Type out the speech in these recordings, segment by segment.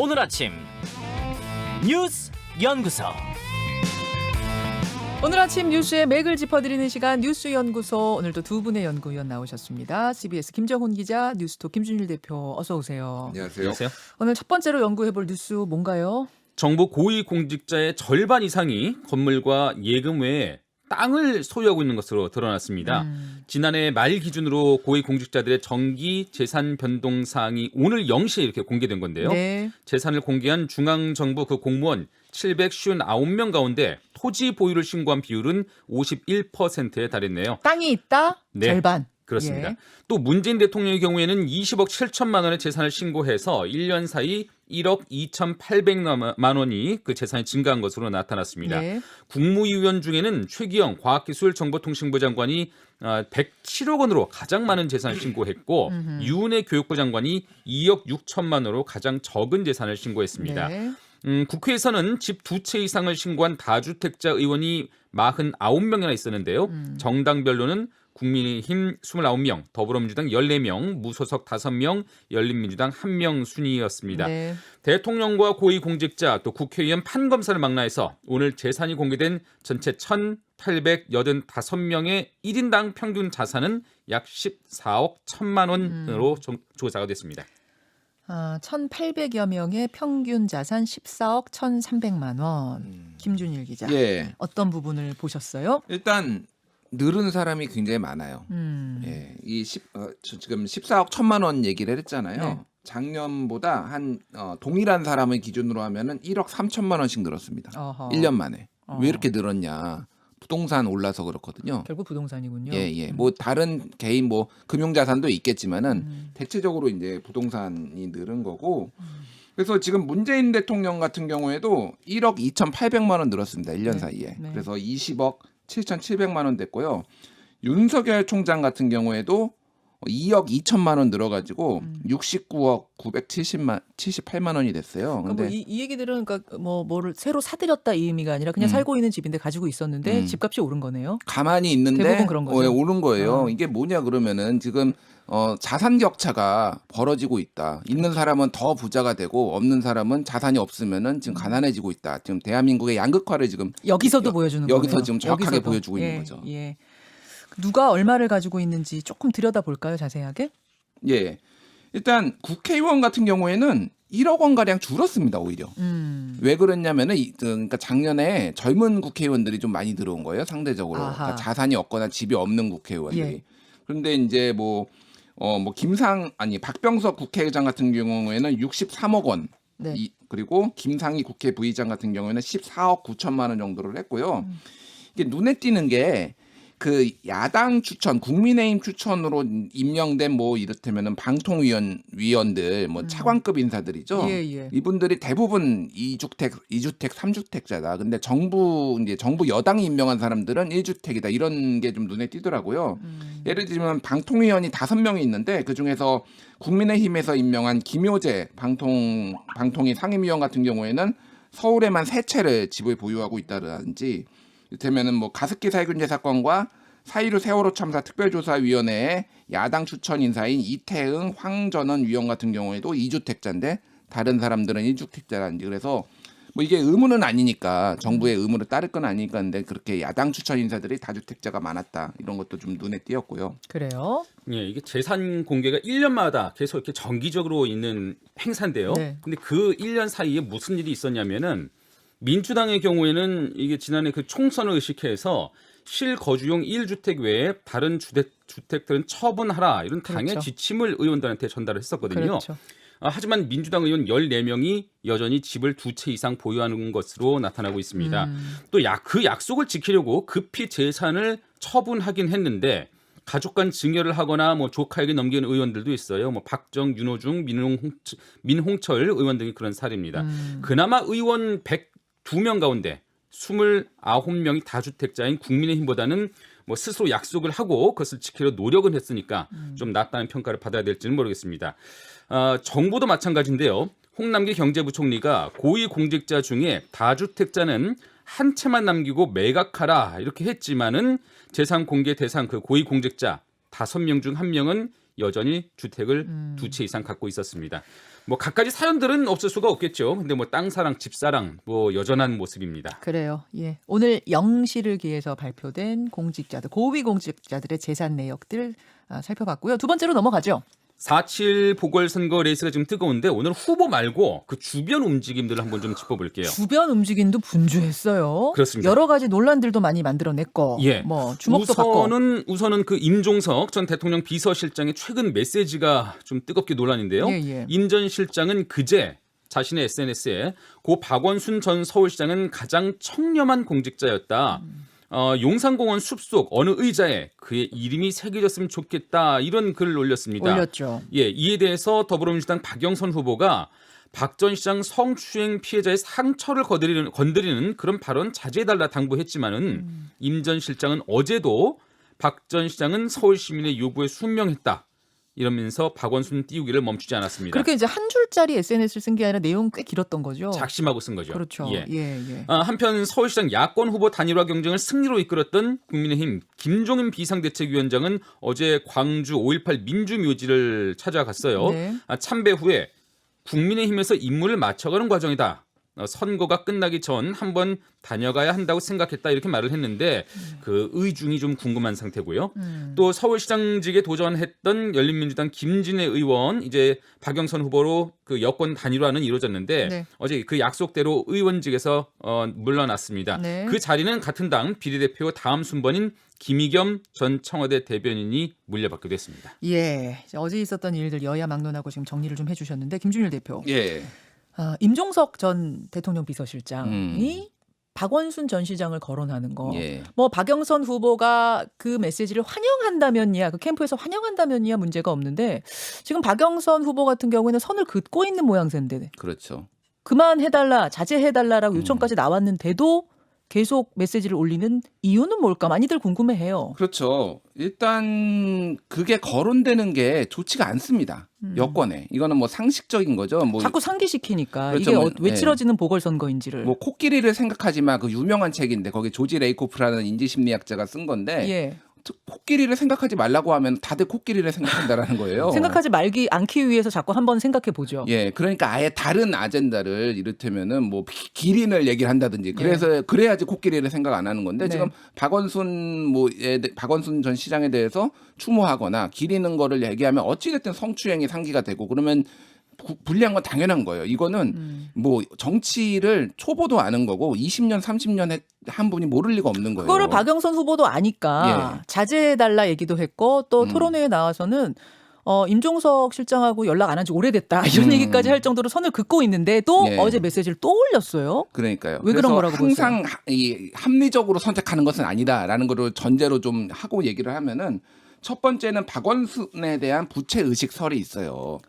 오늘 아침 뉴스 연구소. 오늘 아침 뉴스의 맥을 짚어드리는 시간 뉴스 연구소. 오늘도 두 분의 연구위원 나오셨습니다. CBS 김정훈 기자, 뉴스톱 김준일 대표, 어서 오세요. 안녕하세요. 오늘 첫 번째로 연구해볼 뉴스 뭔가요? 정부 고위공직자의 절반 이상이 건물과 예금 외에 땅을 소유하고 있는 것으로 드러났습니다. 지난해 말 기준으로 고위공직자들의 정기 재산 변동 사항이 오늘 0시에 이렇게 공개된 건데요. 네. 재산을 공개한 중앙정부 그 공무원 759명 가운데 토지 보유를 신고한 비율은 51%에 달했네요. 땅이 있다? 네. 절반. 그렇습니다. 예. 또 문재인 대통령의 경우에는 20억 7천만 원의 재산을 신고해서 1년 사이 1억 2,800만 원이 그 재산이 증가한 것으로 나타났습니다. 예. 국무위원 중에는 최기영 과학기술정보통신부 장관이 107억 원으로 가장 많은 재산을 신고했고 유은혜 교육부 장관이 2억 6천만 원으로 가장 적은 재산을 신고했습니다. 네. 국회에서는 집 두 채 이상을 신고한 다주택자 의원이 49명이나 있었는데요. 정당별로는 국민의힘 29명, 더불어민주당 14명, 무소속 5명, 열린민주당 1명 순이었습니다. 네. 대통령과 고위공직자 또 국회의원 판검사를 망라해서 오늘 재산이 공개된 전체 1,885명의 1인당 평균 자산은 약 14억 1천만 원으로 조사가 됐습니다. 1,800여 명의 평균 자산 14억 1,300만 원. 김준일 기자. 예. 어떤 부분을 보셨어요? 일단 늘은 사람이 굉장히 많아요. 예. 지금 14억 1천만 원 얘기를 했잖아요. 네. 작년보다 동일한 사람을 기준으로 하면은 1억 3천만 원씩 늘었습니다. 어허. 1년 만에. 어. 왜 이렇게 늘었냐? 부동산 올라서 그렇거든요. 결국 부동산이군요. 예. 뭐 다른 개인 뭐 금융 자산도 있겠지만은 대체적으로 이제 부동산이 늘은 거고. 그래서 지금 문재인 대통령 같은 경우에도 1억 2,800만 원 늘었습니다. 1년 네. 사이에. 네. 그래서 20억 7,700만 원 됐고요. 윤석열 총장 같은 경우에도 2억 2천만 원 늘어가지고 69억 978만 원이 됐어요. 그러니까 근데 이 얘기들은 그러니까 뭐를 새로 사들였다 이 의미가 아니라 그냥 살고 있는 집인데 가지고 있었는데 집값이 오른 거네요. 가만히 있는데 대부분 그런 거죠. 오른 거예요. 어. 이게 뭐냐 그러면은 지금 자산 격차가 벌어지고 있다. 있는 사람은 더 부자가 되고 없는 사람은 자산이 없으면은 지금 가난해지고 있다. 지금 대한민국의 양극화를 지금 여기서도 보여주는 거예요. 여기서 지금 정확하게 여기서도. 보여주고 있는 거죠. 예. 누가 얼마를 가지고 있는지 조금 들여다볼까요, 자세하게? 예. 일단 국회의원 같은 경우에는 1억 원 가량 줄었습니다, 오히려. 왜 그랬냐면은 그러니까 작년에 젊은 국회의원들이 좀 많이 들어온 거예요, 상대적으로. 아하. 그러니까 자산이 없거나 집이 없는 국회의원들이. 예. 그런데 이제 박병석 국회의장 같은 경우에는 63억 원. 네. 그리고 김상희 국회 부의장 같은 경우에는 14억 9천만 원 정도를 했고요. 이게 눈에 띄는 게 그 야당 추천, 국민의힘 추천으로 임명된 이를테면은 방통위원들 차관급 인사들이죠. 예. 이분들이 대부분 2주택, 3주택자다. 근데 정부 여당이 임명한 사람들은 1주택이다. 이런 게 좀 눈에 띄더라고요. 예를 들면 방통위원이 5명이 있는데 그 중에서 국민의힘에서 임명한 김효재 방통위 상임위원 같은 경우에는 서울에만 3채를 집을 보유하고 있다든지 이를테면은 가습기 살균제 사건과 4.15 세월호 참사 특별조사위원회의 야당 추천 인사인 이태응, 황전원 위원 같은 경우에도 2주택자인데 다른 사람들은 1주택자라든지 그래서 이게 의무는 아니니까 정부의 의무를 따를 건 아니니까 근데 그렇게 야당 추천 인사들이 다주택자가 많았다 이런 것도 좀 눈에 띄었고요. 그래요? 예, 이게 재산 공개가 1년마다 계속 이렇게 정기적으로 있는 행사인데요. 네. 근데 그 1년 사이에 무슨 일이 있었냐면은 민주당의 경우에는 이게 지난해 그 총선을 의식해서 실거주용 1주택 외에 다른 주택들은 처분하라 이런 당의 그렇죠. 지침을 의원들한테 전달을 했었거든요. 그렇죠. 하지만 민주당 의원 14명이 여전히 집을 2채 이상 보유하는 것으로 나타나고 있습니다. 또 그 약속을 지키려고 급히 재산을 처분하긴 했는데 가족 간 증여를 하거나 조카에게 넘기는 의원들도 있어요. 박정, 윤호중, 민홍철 의원 등이 그런 사례입니다. 그나마 의원 102명 가운데 29명이 다주택자인 국민의힘보다는 스스로 약속을 하고 그것을 지키려 노력은 했으니까 좀 낫다는 평가를 받아야 될지는 모르겠습니다. 정부도 마찬가지인데요. 홍남기 경제부총리가 고위공직자 중에 다주택자는 한 채만 남기고 매각하라 이렇게 했지만은 재산 공개 대상 그 고위공직자 5명 중 1명은 여전히 주택을 2채 이상 갖고 있었습니다. 뭐 갖가지 사연들은 없을 수가 없겠죠. 근데 뭐 땅사랑, 집사랑 뭐 여전한 모습입니다. 그래요. 예. 오늘 영시를 기해서 발표된 공직자들, 고위 공직자들의 재산 내역들 살펴봤고요. 두 번째로 넘어가죠. 4.7 보궐선거 레이스가 지금 뜨거운데 오늘 후보 말고 그 주변 움직임들을 한번 좀 짚어볼게요. 주변 움직임도 분주했어요. 그렇습니다. 여러 가지 논란들도 많이 만들어냈고, 예. 뭐 주목도 받고. 우선은 그 임종석 전 대통령 비서실장의 최근 메시지가 좀 뜨겁게 논란인데요. 예. 임 전 실장은 그제 자신의 SNS에 고 박원순 전 서울시장은 가장 청렴한 공직자였다. 용산공원 숲속 어느 의자에 그의 이름이 새겨졌으면 좋겠다 이런 글을 올렸습니다. 올렸죠. 예, 이에 대해서 더불어민주당 박영선 후보가 박 전 시장 성추행 피해자의 상처를 건드리는 그런 발언 자제해달라 당부했지만은 임 전 실장은 어제도 박 전 시장은 서울 시민의 요구에 순명했다. 이러면서 박원순 띄우기를 멈추지 않았습니다. 그렇게 이제 한 줄짜리 SNS를 쓴 게 아니라 내용 꽤 길었던 거죠. 작심하고 쓴 거죠. 그렇죠. 예. 예. 한편 서울시장 야권 후보 단일화 경쟁을 승리로 이끌었던 국민의힘 김종인 비상대책위원장은 어제 광주 5.18 민주묘지를 찾아갔어요. 네. 참배 후에 국민의힘에서 임무를 맞춰가는 과정이다. 선거가 끝나기 전 한번 다녀가야 한다고 생각했다 이렇게 말을 했는데 그 의중이 좀 궁금한 상태고요. 또 서울시장직에 도전했던 열린민주당 김진애 의원 이제 박영선 후보로 그 여권 단일화는 이루어졌는데 네. 어제 그 약속대로 의원직에서 물러났습니다. 네. 그 자리는 같은 당 비례대표 다음 순번인 김의겸 전 청와대 대변인이 물려받기도 했습니다. 예. 어제 있었던 일들 여야 막론하고 지금 정리를 좀 해주셨는데 김준일 대표. 예. 임종석 전 대통령 비서실장이 박원순 전 시장을 거론하는 거. 예. 뭐 박영선 후보가 그 메시지를 환영한다면이야, 그 캠프에서 환영한다면이야 문제가 없는데 지금 박영선 후보 같은 경우에는 선을 긋고 있는 모양새인데 그렇죠. 그만해달라, 자제해달라라고 요청까지 나왔는데도 계속 메시지를 올리는 이유는 뭘까? 많이들 궁금해해요. 그렇죠. 일단 그게 거론되는 게 좋지가 않습니다. 여권에. 이거는 뭐 상식적인 거죠. 뭐 자꾸 상기시키니까 그렇죠. 이게 뭐, 왜 예. 치러지는 보궐선거인지를. 뭐 코끼리를 생각하지만 그 유명한 책인데 거기 조지 레이코프라는 인지심리학자가 쓴 건데 예. 코끼리를 생각하지 말라고 하면 다들 코끼리를 생각한다라는 거예요. 생각하지 말기 않기 위해서 자꾸 한번 생각해 보죠. 예, 그러니까 아예 다른 아젠다를 이를테면은 뭐 기린을 얘기를 한다든지 그래서 그래야지 코끼리를 생각 안 하는 건데 네. 지금 박원순 전 시장에 대해서 추모하거나 기리는 거를 얘기하면 어찌됐든 성추행이 상기가 되고 그러면 불리한 건 당연한 거예요. 이거는 뭐 정치를 초보도 아는 거고 20년, 30년 한 분이 모를 리가 없는 거예요. 그거를 박영선 후보도 아니까 자제해달라 얘기도 했고 또 토론회에 나와서는 임종석 실장하고 연락 안 한 지 오래됐다 이런 얘기까지 할 정도로 선을 긋고 있는데 또 예. 어제 메시지를 또 올렸어요. 그러니까요. 왜 그런 거라고 항상 이 합리적으로 선택하는 것은 아니다라는 거를 전제로 좀 하고 얘기를 하면은 첫 번째는 박원순에 대한 부채 의식설이 있어요.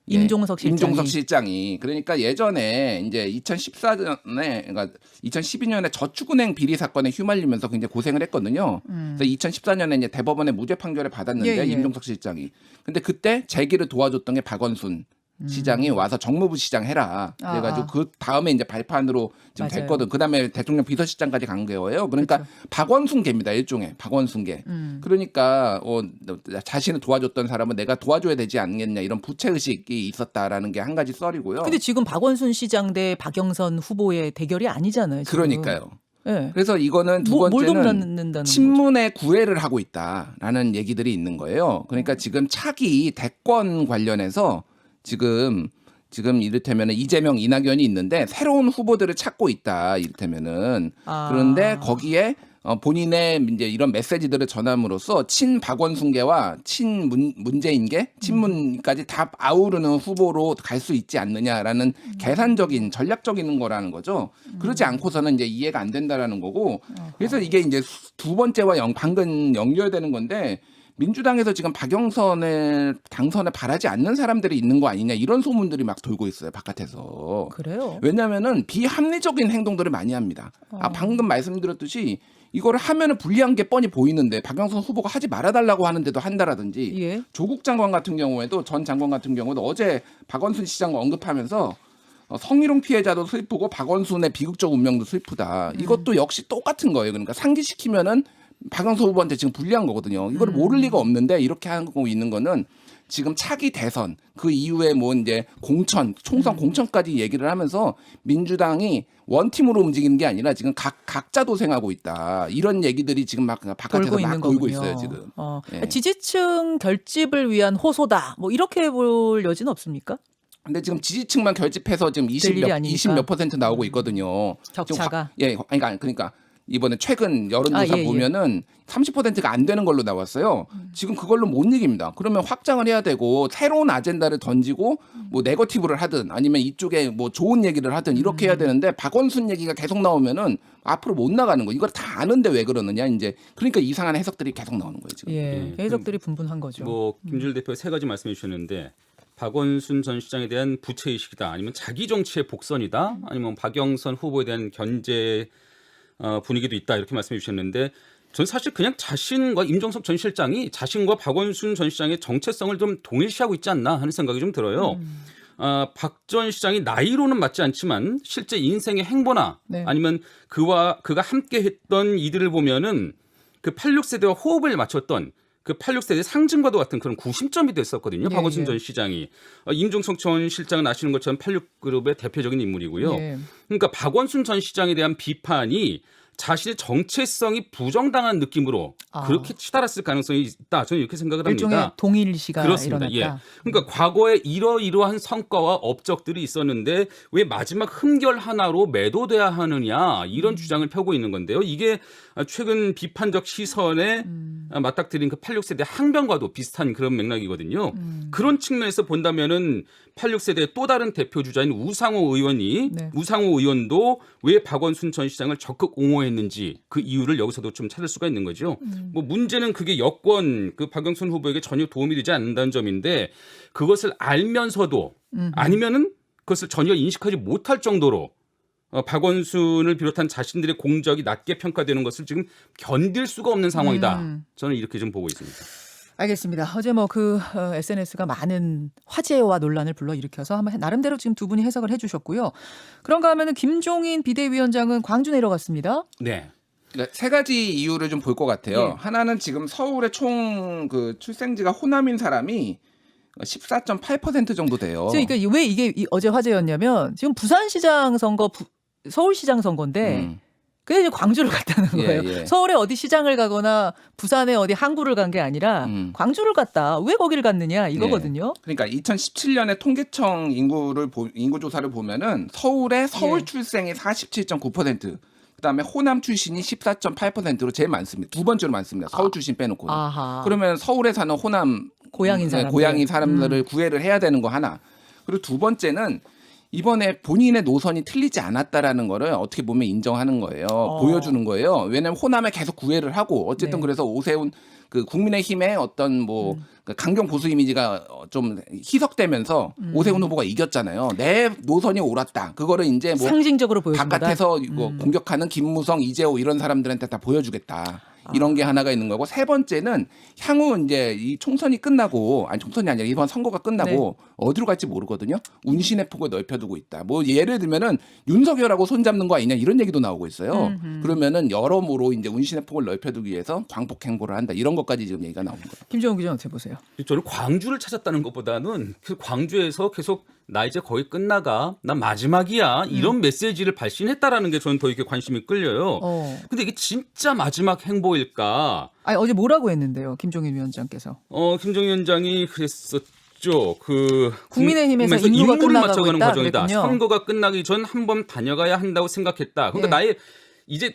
임종석 실장이. 임종석 실장이 그러니까 예전에 이제 2014년에 그러니까 2012년에 저축은행 비리 사건에 휘말리면서 굉장히 고생을 했거든요. 그래서 2014년에 이제 대법원의 무죄 판결을 받았는데 예. 임종석 실장이 근데 그때 재기를 도와줬던 게 박원순 시장이 와서 정무부 시장 해라. 그래가지고 그 다음에 이제 발판으로 지금 맞아요. 됐거든. 그 다음에 대통령 비서실장까지 간 거예요. 그러니까 그쵸. 박원순계입니다. 일종의 박원순계. 그러니까 자신을 도와줬던 사람은 내가 도와줘야 되지 않겠냐 이런 부채 의식이 있었다라는 게 한 가지 썰이고요. 근데 지금 박원순 시장 대 박영선 후보의 대결이 아니잖아요. 지금. 그러니까요. 예. 그래서 이거는 두 뭘 번째는 돕는다는 거죠? 친문의 구애를 하고 있다라는 얘기들이 있는 거예요. 그러니까 지금 차기 대권 관련해서 지금 이를테면 이재명, 이낙연이 있는데 새로운 후보들을 찾고 있다. 이를테면은 그런데 거기에 본인의 이제 이런 메시지들을 전함으로써 친 박원순계와 친 문재인계, 친문까지 다 아우르는 후보로 갈 수 있지 않느냐라는 계산적인 전략적인 거라는 거죠. 그러지 않고서는 이제 이해가 안 된다라는 거고. 그래서 이게 이제 두 번째와 방금 연결되는 건데. 민주당에서 지금 박영선의 당선을 바라지 않는 사람들이 있는 거 아니냐 이런 소문들이 막 돌고 있어요 바깥에서. 그래요? 왜냐하면은 비합리적인 행동들을 많이 합니다. 방금 말씀드렸듯이 이거를 하면은 불리한 게 뻔히 보이는데 박영선 후보가 하지 말아달라고 하는데도 한다라든지 예. 조국 장관 같은 경우에도 전 장관 같은 경우도 어제 박원순 시장을 언급하면서 성희롱 피해자도 슬프고 박원순의 비극적 운명도 슬프다. 이것도 역시 똑같은 거예요. 그러니까 상기시키면은 박영선 후보한테 지금 불리한 거거든요. 이걸 모를 리가 없는데 이렇게 하고 있는 거는 지금 차기 대선 그 이후에 뭐 이제 공천, 총선 공천까지 얘기를 하면서 민주당이 원팀으로 움직이는 게 아니라 지금 각자 도생하고 있다. 이런 얘기들이 지금 막 바깥에서 막 돌고 있어요, 지금. 예. 지지층 결집을 위한 호소다. 뭐 이렇게 볼 여지는 없습니까? 근데 지금 지지층만 결집해서 지금 될 일이 아니니까. 20몇 % 나오고 있거든요. 격차가. 예, 그러니까 이번에 최근 여론조사 보면은 30%가 안 되는 걸로 나왔어요. 지금 그걸로 못 이깁니다. 그러면 확장을 해야 되고 새로운 아젠다를 던지고 뭐 네거티브를 하든 아니면 이쪽에 뭐 좋은 얘기를 하든 이렇게 해야 되는데 박원순 얘기가 계속 나오면은 앞으로 못 나가는 거. 이걸 다 아는데 왜 그러느냐 이제 그러니까 이상한 해석들이 계속 나오는 거예요 지금. 예, 해석들이 분분한 거죠. 뭐 김준일 대표 세 가지 말씀해 주셨는데 박원순 전 시장에 대한 부채의식이다. 아니면 자기 정치의 복선이다. 아니면 박영선 후보에 대한 견제 분위기도 있다. 이렇게 말씀해 주셨는데 저는 사실 그냥 자신과 임종석 전 실장이 자신과 박원순 전 시장의 정체성을 좀 동일시하고 있지 않나 하는 생각이 좀 들어요. 박 전 시장이 나이로는 맞지 않지만 실제 인생의 행보나 네. 아니면 그가 함께 했던 이들을 보면은 그 86세대와 호흡을 맞췄던 그 86세대 상징과도 같은 그런 구심점이 됐었거든요. 예, 박원순 예. 전 시장이. 임종석 전 실장은 아시는 것처럼 86그룹의 대표적인 인물이고요. 예. 그러니까 박원순 전 시장에 대한 비판이 자신의 정체성이 부정당한 느낌으로 그렇게 치달았을 가능성이 있다. 저는 이렇게 생각을 일종의 합니다. 동일시가 그렇습니다. 일어났다. 예. 그러니까 과거에 이러이러한 성과와 업적들이 있었는데 왜 마지막 흠결 하나로 매도돼야 하느냐 이런 주장을 펴고 있는 건데요. 이게 최근 비판적 시선에 맞닥뜨린 그 86세대 항변과도 비슷한 그런 맥락이거든요. 그런 측면에서 본다면은 86세대의 또 다른 대표 주자인 우상호 의원도 왜 박원순 전 시장을 적극 옹호했는지 그 이유를 여기서도 좀 찾을 수가 있는 거죠. 뭐 문제는 그게 여권 그 박영선 후보에게 전혀 도움이 되지 않는다는 점인데 그것을 알면서도 아니면은 그것을 전혀 인식하지 못할 정도로 박원순을 비롯한 자신들의 공적이 낮게 평가되는 것을 지금 견딜 수가 없는 상황이다. 저는 이렇게 좀 보고 있습니다. 알겠습니다. 어제 뭐 그 SNS가 많은 화제와 논란을 불러일으켜서 한번 나름대로 지금 두 분이 해석을 해주셨고요. 그런가 하면은 김종인 비대위원장은 광주 내려갔습니다. 네. 그러니까 세 가지 이유를 좀 볼 것 같아요. 예. 하나는 지금 서울의 총 그 출생지가 호남인 사람이 14.8% 정도 돼요. 그러니까 왜 이게 어제 화제였냐면 지금 부산시장 선거, 서울시장 선거인데 근데 이제 광주를 갔다는 거예요. 예. 서울에 어디 시장을 가거나 부산에 어디 항구를 간 게 아니라 광주를 갔다. 왜 거기를 갔느냐 이거거든요. 그러니까 2017년에 통계청 인구 조사를 보면은 서울의 서울 출생이 47.9%, 그다음에 호남 출신이 14.8%로 제일 많습니다. 두 번째로 많습니다. 서울 출신 빼놓고. 그러면 서울에 사는 호남 고향인 사람들을 구애를 해야 되는 거 하나. 그리고 두 번째는 이번에 본인의 노선이 틀리지 않았다라는 거를 어떻게 보면 인정하는 거예요. 보여주는 거예요. 왜냐하면 호남에 계속 구애를 하고 어쨌든 그래서 오세훈 그 국민의힘의 어떤 뭐 강경 보수 이미지가 좀 희석되면서 오세훈 후보가 이겼잖아요. 내 노선이 옳았다. 그거를 이제 뭐 상징적으로 보여준 거다. 바깥에서 이거 공격하는 김무성, 이재호 이런 사람들한테 다 보여주겠다. 이런 게 하나가 있는 거고, 세 번째는 향후 이제 이 총선이 끝나고, 아니 총선이 아니라 이번 선거가 끝나고 어디로 갈지 모르거든요. 운신의 폭을 넓혀두고 있다. 뭐 예를 들면은 윤석열하고 손잡는 거 아니냐 이런 얘기도 나오고 있어요. 그러면은 여러모로 이제 운신의 폭을 넓혀두기 위해서 광폭 행보를 한다. 이런 것까지 지금 얘기가 나오는 거예요. 김정은 기자 어떻게 보세요? 저는 광주를 찾았다는 것보다는 그 광주에서 계속 나 이제 거의 끝나가, 나 마지막이야 이런 메시지를 발신했다라는 게 저는 더 이렇게 관심이 끌려요. 근데 이게 진짜 마지막 행보일까? 아니, 어제 뭐라고 했는데요, 김종인 위원장께서? 김종인 위원장이 그랬었죠. 그 국민의힘에서 임무를 끝나가고 맞춰가는 있다, 과정이다. 그랬군요. 선거가 끝나기 전 한번 다녀가야 한다고 생각했다. 그러니까 나의 이제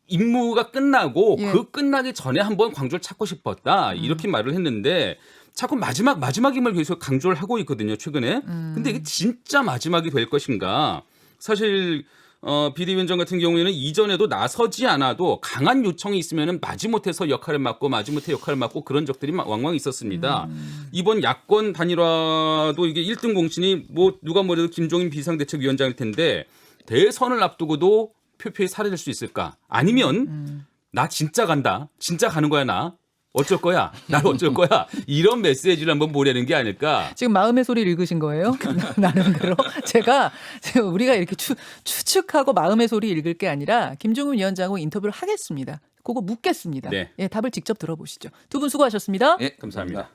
임무가 끝나고 그 끝나기 전에 한번 광주를 찾고 싶었다. 이렇게 말을 했는데 자꾸 마지막임을 계속 강조를 하고 있거든요, 최근에. 근데 이게 진짜 마지막이 될 것인가? 사실 비대위원장 같은 경우에는 이전에도 나서지 않아도 강한 요청이 있으면 마지못해서 역할을 맡고 마지못해 역할을 맡고 그런 적들이 왕왕 있었습니다. 이번 야권 단일화도 이게 1등 공신이 뭐 누가 뭐래도 김종인 비상대책위원장일 텐데 대선을 앞두고도 표표에 사라질 수 있을까? 아니면 나 진짜 간다. 진짜 가는 거야 나. 어쩔 거야? 날 어쩔 거야? 이런 메시지를 한번 보내는 게 아닐까? 지금 마음의 소리를 읽으신 거예요? 나름대로. 제가 우리가 이렇게 추측하고 마음의 소리 읽을 게 아니라 김종인 위원장하고 인터뷰를 하겠습니다. 그거 묻겠습니다. 네. 예, 답을 직접 들어보시죠. 두 분 수고하셨습니다. 예, 감사합니다.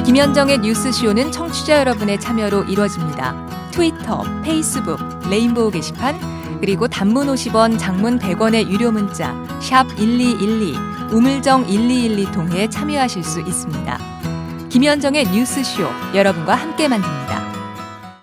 김현정의 뉴스쇼는 청취자 여러분의 참여로 이루어집니다. 트위터, 페이스북, 레인보우 게시판, 그리고 단문 50원, 장문 100원의 유료 문자 샵 1212, 우물정 1212 통해 참여하실 수 있습니다. 김현정의 뉴스쇼, 여러분과 함께 만듭니다.